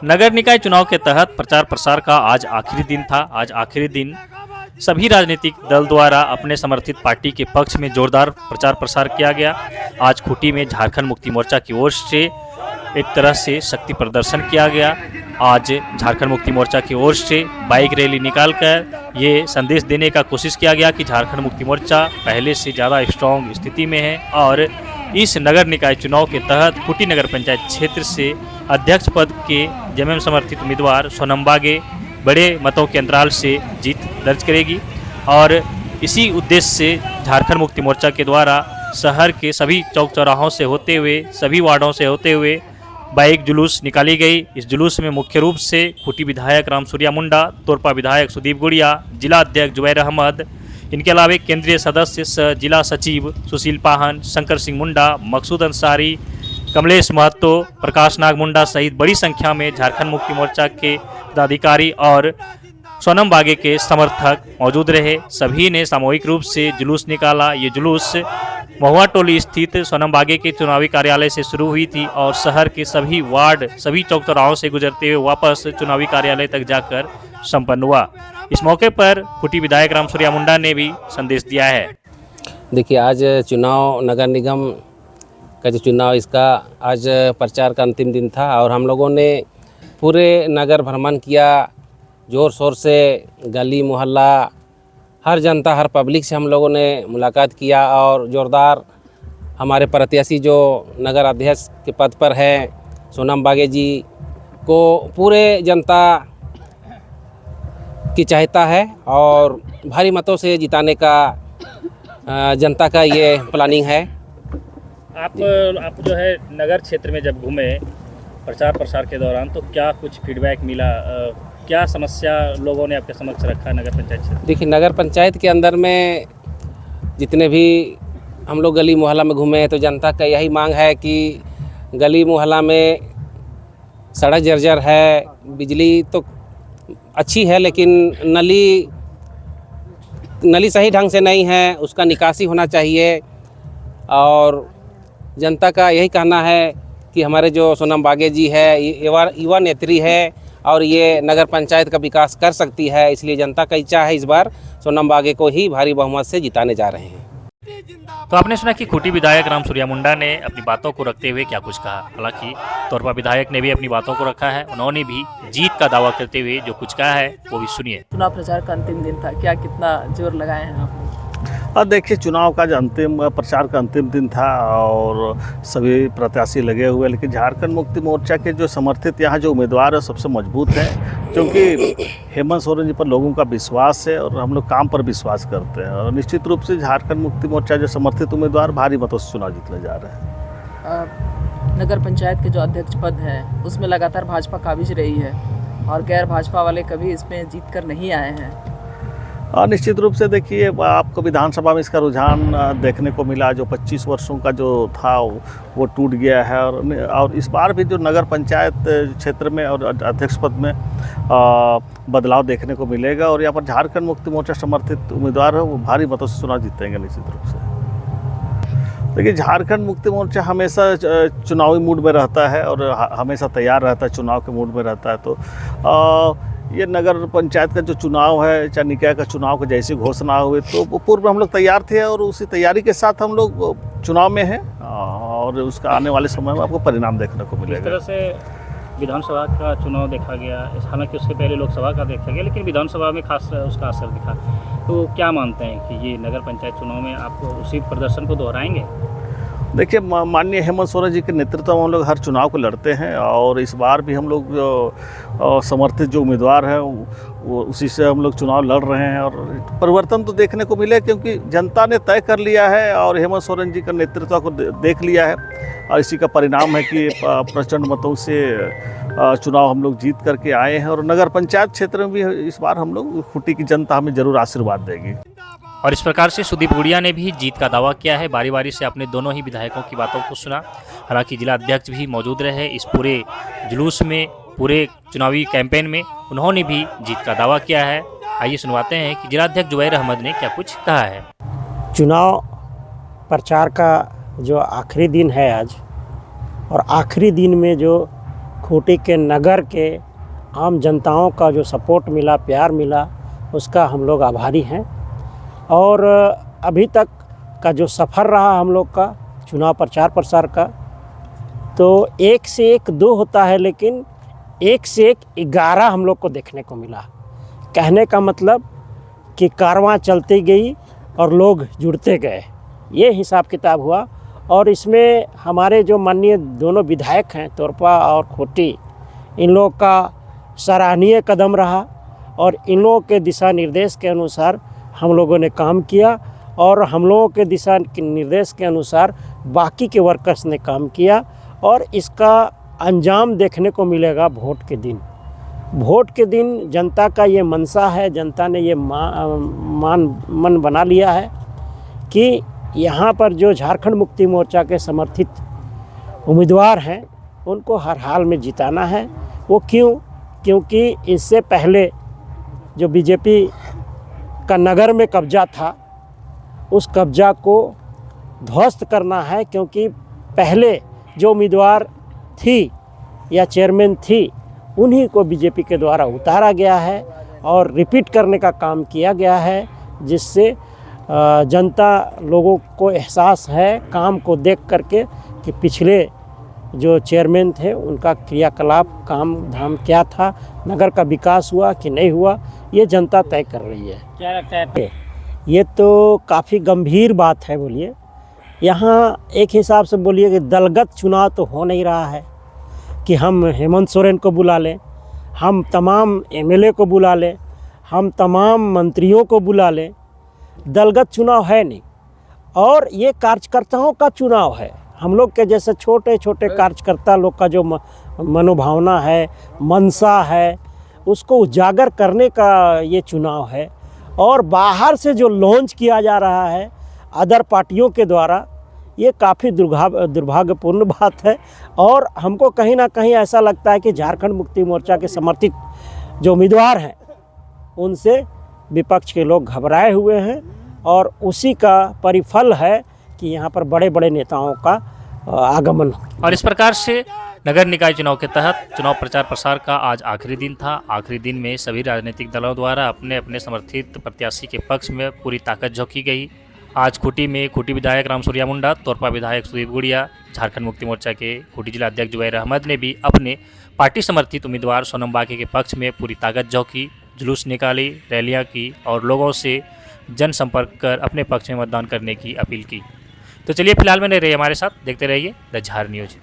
नगर निकाय चुनाव के तहत प्रचार प्रसार का आज आखिरी दिन था। आज आखिरी दिन सभी राजनीतिक दल द्वारा अपने समर्थित पार्टी के पक्ष में जोरदार प्रचार प्रसार किया गया। आज खूंटी में झारखंड मुक्ति मोर्चा की ओर से एक तरह से शक्ति प्रदर्शन किया गया। आज झारखंड मुक्ति मोर्चा की ओर से बाइक रैली निकालकर ये संदेश देने का कोशिश किया गया कि झारखंड मुक्ति मोर्चा पहले से ज़्यादा स्ट्रॉन्ग स्थिति में है और इस नगर निकाय चुनाव के तहत खूंटी नगर पंचायत क्षेत्र से अध्यक्ष पद के जेएमएम समर्थित उम्मीदवार सोनम बागे बड़े मतों के अंतराल से जीत दर्ज करेगी। और इसी उद्देश्य से झारखंड मुक्ति मोर्चा के द्वारा शहर के सभी चौक चौराहों से होते हुए, सभी वार्डों से होते हुए बाइक जुलूस निकाली गई। इस जुलूस में मुख्य रूप से खूंटी विधायक रामसूर्या मुंडा, तोरपा विधायक सुदीप गुड़िया, जिला अध्यक्ष जुबैर अहमद, इनके अलावा केंद्रीय सदस्य जिला सचिव सुशील पाहन, शंकर सिंह मुंडा, मकसूद अंसारी, कमलेश महतो, प्रकाश नाग मुंडा सहित बड़ी संख्या में झारखंड मुक्ति मोर्चा के पदाधिकारी और सोनम बागे के समर्थक मौजूद रहे। सभी ने सामूहिक रूप से जुलूस निकाला। ये जुलूस महुआ टोली स्थित सोनम बागे के चुनावी कार्यालय से शुरू हुई थी और शहर के सभी वार्ड, सभी चौक चौराहों से गुजरते हुए वापस चुनावी कार्यालय तक जाकर संपन्न हुआ। इस मौके पर खूंटी विधायक रामसूर्या मुंडा ने भी संदेश दिया है। देखिए, आज चुनाव नगर निगम का जो चुनाव, इसका आज प्रचार का अंतिम दिन था और हम लोगों ने पूरे नगर भ्रमण किया, ज़ोर शोर से गली मोहल्ला हर जनता, हर पब्लिक से हम लोगों ने मुलाकात किया और ज़ोरदार हमारे प्रत्याशी जो नगर अध्यक्ष के पद पर हैं सोनम बागे जी को पूरे जनता की चाहता है और भारी मतों से जिताने का जनता का ये प्लानिंग है। आप जो है नगर क्षेत्र में जब घूमे प्रचार प्रसार के दौरान तो क्या कुछ फीडबैक मिला, क्या समस्या लोगों ने आपके समक्ष रखा नगर पंचायत क्षेत्र? देखिए, नगर पंचायत के अंदर में जितने भी हम लोग गली मोहल्ला में घूमे तो जनता का यही मांग है कि गली मोहल्ला में सड़क जर्जर है, बिजली तो अच्छी है लेकिन नली सही ढंग से नहीं है, उसका निकासी होना चाहिए। और जनता का यही कहना है कि हमारे जो सोनम बागे जी है युवा नेत्री है और ये नगर पंचायत का विकास कर सकती है, इसलिए जनता का इच्छा है इस बार सोनम बागे को ही भारी बहुमत से जिताने जा रहे हैं। तो आपने सुना कि खूंटी विधायक रामसूर्या मुंडा ने अपनी बातों को रखते हुए क्या कुछ कहा। हालांकि तोरपा विधायक ने भी अपनी बातों को रखा है, उन्होंने भी जीत का दावा करते हुए जो कुछ कहा है वो भी सुनिए। चुनाव प्रचार का अंतिम दिन था, क्या कितना जोर लगाए हैं आप? और देखिए, चुनाव का जो अंतिम प्रचार का अंतिम दिन था और सभी प्रत्याशी लगे हुए, लेकिन झारखंड मुक्ति मोर्चा के जो समर्थित यहाँ जो उम्मीदवार है सबसे मजबूत है, क्योंकि हेमंत सोरेन जी पर लोगों का विश्वास है और हम लोग काम पर विश्वास करते हैं और निश्चित रूप से झारखंड मुक्ति मोर्चा जो समर्थित उम्मीदवार भारी मतों से चुनाव जीतने जा रहे हैं। नगर पंचायत के जो अध्यक्ष पद है उसमें लगातार भाजपा काबिज रही है और गैर भाजपा वाले कभी इसमें जीत कर नहीं आए हैं। और निश्चित रूप से देखिए, आपको विधानसभा में इसका रुझान देखने को मिला, जो 25 वर्षों का जो था वो टूट गया है और इस बार भी जो नगर पंचायत क्षेत्र में और अध्यक्ष पद में बदलाव देखने को मिलेगा और यहाँ पर झारखंड मुक्ति मोर्चा समर्थित उम्मीदवार है वो भारी मतों से चुनाव जीतेंगे निश्चित रूप से। देखिए, झारखंड मुक्ति मोर्चा हमेशा चुनावी मूड में रहता है और हमेशा तैयार रहता है, चुनाव के मूड में रहता है। तो ये नगर पंचायत का जो चुनाव है, चाहे निकाय का चुनाव की जैसी घोषणा हुई तो पूर्व हम लोग तैयार थे और उसी तैयारी के साथ हम लोग चुनाव में हैं और उसका आने वाले समय में आपको परिणाम देखने को मिलेगा। इस तरह से विधानसभा का चुनाव देखा गया, हालांकि उसके पहले लोकसभा का देखा गया, लेकिन विधानसभा में खास उसका असर दिखा। तो क्या मानते हैं कि ये नगर पंचायत चुनाव में आप उसी प्रदर्शन को दोहराएंगे? देखिए, माननीय हेमंत सोरेन जी के नेतृत्व में हम लोग हर चुनाव को लड़ते हैं और इस बार भी हम लोग जो समर्थित जो उम्मीदवार हैं वो उसी से हम लोग चुनाव लड़ रहे हैं और परिवर्तन तो देखने को मिले, क्योंकि जनता ने तय कर लिया है और हेमंत सोरेन जी का नेतृत्व को देख लिया है और इसी का परिणाम है कि प्रचंड मतों से चुनाव हम लोग जीत करके आए हैं और नगर पंचायत क्षेत्र में भी इस बार हम लोग खूंटी की जनता हमें जरूर आशीर्वाद देगी। और इस प्रकार से सुदीप गुड़िया ने भी जीत का दावा किया है। बारी बारी से अपने दोनों ही विधायकों की बातों को सुना। हालांकि जिला अध्यक्ष भी मौजूद रहे इस पूरे जुलूस में, पूरे चुनावी कैंपेन में, उन्होंने भी जीत का दावा किया है। आइए सुनवाते हैं कि जिला अध्यक्ष जुबैर अहमद ने क्या कुछ कहा है। चुनाव प्रचार का जो आखिरी दिन है आज, और आखिरी दिन में जो खूंटी के नगर के आम जनताओं का जो सपोर्ट मिला, प्यार मिला, उसका हम लोग आभारी हैं। और अभी तक का जो सफ़र रहा हम लोग का चुनाव प्रचार प्रसार का, तो 1 से 1 2 होता है, लेकिन 1 से 1 11 हम लोग को देखने को मिला। कहने का मतलब कि कारवां चलती गई और लोग जुड़ते गए, ये हिसाब किताब हुआ। और इसमें हमारे जो माननीय दोनों विधायक हैं तोरपा और खूंटी, इन लोगों का सराहनीय कदम रहा और इन लोगों के दिशा निर्देश के अनुसार हम लोगों ने काम किया और हम लोगों के दिशा निर्देश के अनुसार बाकी के वर्कर्स ने काम किया। और इसका अंजाम देखने को मिलेगा वोट के दिन। वोट के दिन जनता का ये मनसा है, जनता ने ये मन बना लिया है कि यहाँ पर जो झारखंड मुक्ति मोर्चा के समर्थित उम्मीदवार हैं उनको हर हाल में जिताना है। वो क्योंकि इससे पहले जो बीजेपी का नगर में कब्जा था, उस कब्जा को ध्वस्त करना है। क्योंकि पहले जो उम्मीदवार थी या चेयरमैन थी, उन्हीं को बीजेपी के द्वारा उतारा गया है और रिपीट करने का काम किया गया है, जिससे जनता लोगों को एहसास है काम को देख करके कि पिछले जो चेयरमैन थे उनका क्रियाकलाप, काम धाम क्या था, नगर का विकास हुआ कि नहीं हुआ, ये जनता तय कर रही है। क्या लगता है? ये तो काफ़ी गंभीर बात है। बोलिए, यहाँ एक हिसाब से बोलिए कि दलगत चुनाव तो हो नहीं रहा है कि हम हेमंत सोरेन को बुला लें, हम तमाम एमएलए को बुला लें, हम तमाम मंत्रियों को बुला लें। दलगत चुनाव है नहीं, और ये कार्यकर्ताओं का चुनाव है। हम लोग के जैसे छोटे छोटे कार्यकर्ता लोग का जो मनोभावना है, मनसा है, उसको उजागर करने का ये चुनाव है। और बाहर से जो लॉन्च किया जा रहा है अदर पार्टियों के द्वारा, ये काफ़ी दुर्भाग्यपूर्ण बात है। और हमको कहीं ना कहीं ऐसा लगता है कि झारखंड मुक्ति मोर्चा के समर्थित जो उम्मीदवार हैं उनसे विपक्ष के लोग घबराए हुए हैं, और उसी का परिफल है कि यहाँ पर बड़े बड़े नेताओं का आगमन। और इस प्रकार से नगर निकाय चुनाव के तहत चुनाव प्रचार प्रसार का आज आखिरी दिन था। आखिरी दिन में सभी राजनीतिक दलों द्वारा अपने अपने समर्थित प्रत्याशी के पक्ष में पूरी ताकत झोंकी गई। आज खूंटी में खूंटी विधायक रामसूर्या मुंडा, तोरपा विधायक सुदीप गुड़िया, झारखंड मुक्ति मोर्चा के खूंटी जिला अध्यक्ष जुबैर अहमद ने भी अपने पार्टी समर्थित उम्मीदवार सोनम बाकी के पक्ष में पूरी ताकत झोंकी, जुलूस निकाली, रैलियां की और लोगों से जनसंपर्क कर अपने पक्ष में मतदान करने की अपील की। तो चलिए फिलहाल बने रहिए हमारे साथ, देखते रहिए द झार न्यूज।